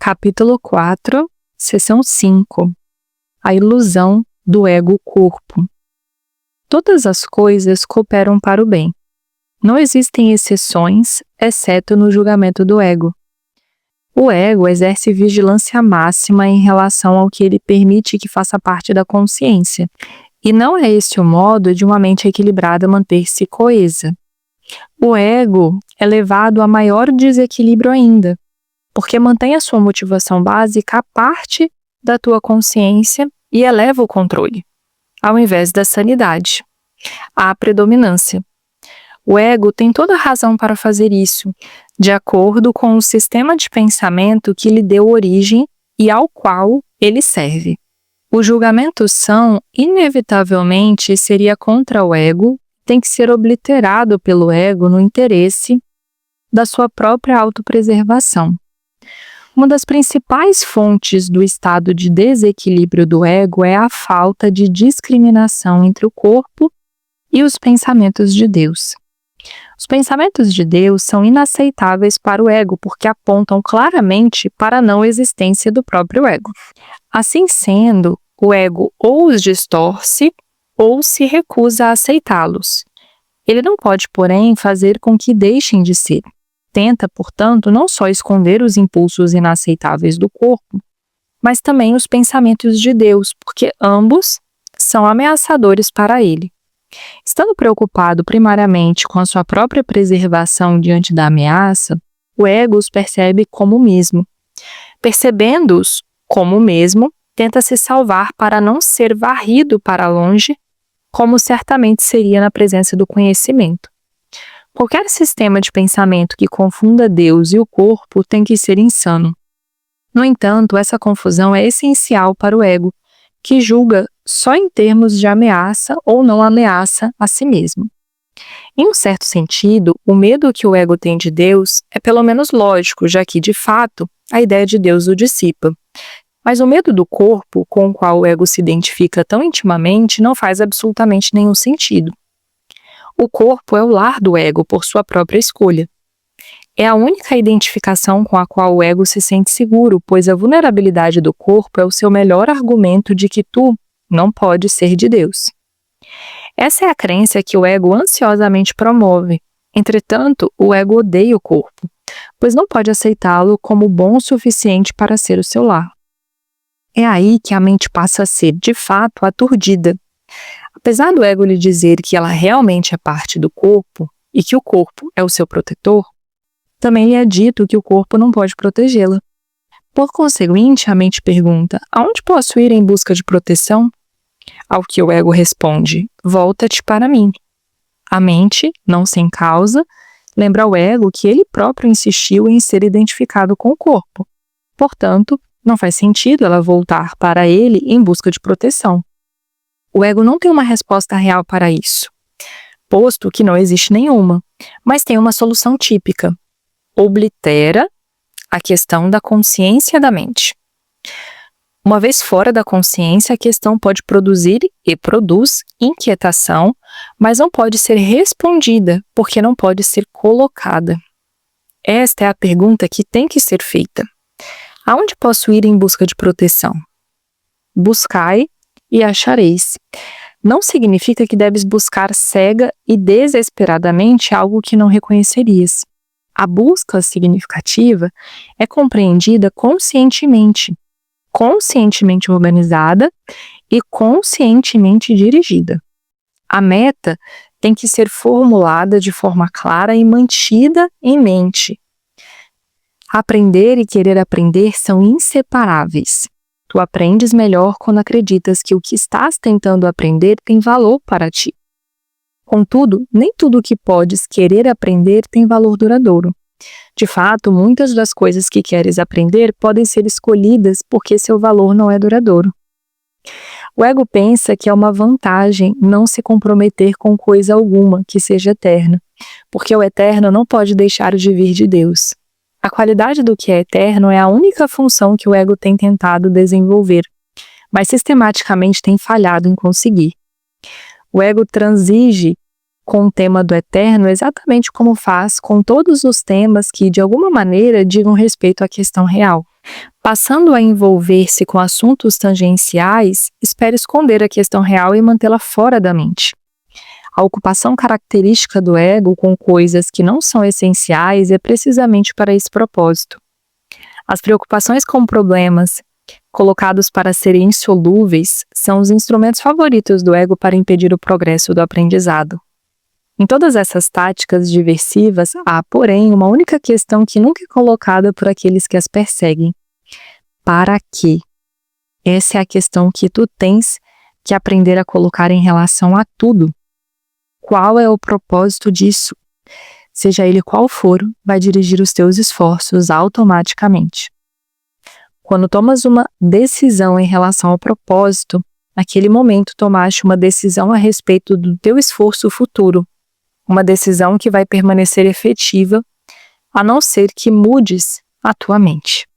Capítulo 4, seção 5. A ilusão do ego-corpo. Todas as coisas cooperam para o bem. Não existem exceções, exceto no julgamento do ego. O ego exerce vigilância máxima em relação ao que ele permite que faça parte da consciência, e não é esse o modo de uma mente equilibrada manter-se coesa. O ego é levado a maior desequilíbrio ainda, porque mantém a sua motivação básica à parte da tua consciência e eleva o controle, ao invés da sanidade, a predominância. O ego tem toda a razão para fazer isso, de acordo com o sistema de pensamento que lhe deu origem e ao qual ele serve. O julgamento são, inevitavelmente, seria contra o ego, tem que ser obliterado pelo ego no interesse da sua própria autopreservação. Uma das principais fontes do estado de desequilíbrio do ego é a falta de discriminação entre o corpo e os pensamentos de Deus. Os pensamentos de Deus são inaceitáveis para o ego porque apontam claramente para a não existência do próprio ego. Assim sendo, o ego ou os distorce ou se recusa a aceitá-los. Ele não pode, porém, fazer com que deixem de ser. Tenta, portanto, não só esconder os impulsos inaceitáveis do corpo, mas também os pensamentos de Deus, porque ambos são ameaçadores para ele. Estando preocupado primariamente com a sua própria preservação diante da ameaça, o ego os percebe como o mesmo. Percebendo-os como o mesmo, tenta se salvar para não ser varrido para longe, como certamente seria na presença do conhecimento. Qualquer sistema de pensamento que confunda Deus e o corpo tem que ser insano. No entanto, essa confusão é essencial para o ego, que julga só em termos de ameaça ou não ameaça a si mesmo. Em um certo sentido, o medo que o ego tem de Deus é pelo menos lógico, já que, de fato, a ideia de Deus o dissipa. Mas o medo do corpo, com o qual o ego se identifica tão intimamente, não faz absolutamente nenhum sentido. O corpo é o lar do ego por sua própria escolha. É a única identificação com a qual o ego se sente seguro, pois a vulnerabilidade do corpo é o seu melhor argumento de que tu não pode ser de Deus. Essa é a crença que o ego ansiosamente promove. Entretanto, o ego odeia o corpo, pois não pode aceitá-lo como bom o suficiente para ser o seu lar. É aí que a mente passa a ser, de fato, aturdida. Apesar do ego lhe dizer que ela realmente é parte do corpo e que o corpo é o seu protetor, também lhe é dito que o corpo não pode protegê-la. Por conseguinte, a mente pergunta: aonde posso ir em busca de proteção? Ao que o ego responde: volta-te para mim. A mente, não sem causa, lembra ao ego que ele próprio insistiu em ser identificado com o corpo. Portanto, não faz sentido ela voltar para ele em busca de proteção. O ego não tem uma resposta real para isso, posto que não existe nenhuma, mas tem uma solução típica. Oblitera a questão da consciência da mente. Uma vez fora da consciência, a questão pode produzir e produz inquietação, mas não pode ser respondida, porque não pode ser colocada. Esta é a pergunta que tem que ser feita. Aonde posso ir em busca de proteção? Buscai e achareis. Não significa que deves buscar cega e desesperadamente algo que não reconhecerias. A busca significativa é compreendida conscientemente organizada e conscientemente dirigida. A meta tem que ser formulada de forma clara e mantida em mente. Aprender e querer aprender são inseparáveis. Tu aprendes melhor quando acreditas que o que estás tentando aprender tem valor para ti. Contudo, nem tudo o que podes querer aprender tem valor duradouro. De fato, muitas das coisas que queres aprender podem ser escolhidas porque seu valor não é duradouro. O ego pensa que é uma vantagem não se comprometer com coisa alguma que seja eterna, porque o eterno não pode deixar de vir de Deus. A qualidade do que é eterno é a única função que o ego tem tentado desenvolver, mas sistematicamente tem falhado em conseguir. O ego transige com o tema do eterno exatamente como faz com todos os temas que, de alguma maneira, digam respeito à questão real. Passando a envolver-se com assuntos tangenciais, espere esconder a questão real e mantê-la fora da mente. A ocupação característica do ego com coisas que não são essenciais é precisamente para esse propósito. As preocupações com problemas, colocados para serem insolúveis, são os instrumentos favoritos do ego para impedir o progresso do aprendizado. Em todas essas táticas diversivas, há, porém, uma única questão que nunca é colocada por aqueles que as perseguem. Para quê? Essa é a questão que tu tens que aprender a colocar em relação a tudo. Qual é o propósito disso? Seja ele qual for, vai dirigir os teus esforços automaticamente. Quando tomas uma decisão em relação ao propósito, naquele momento tomaste uma decisão a respeito do teu esforço futuro, uma decisão que vai permanecer efetiva, a não ser que mudes a tua mente.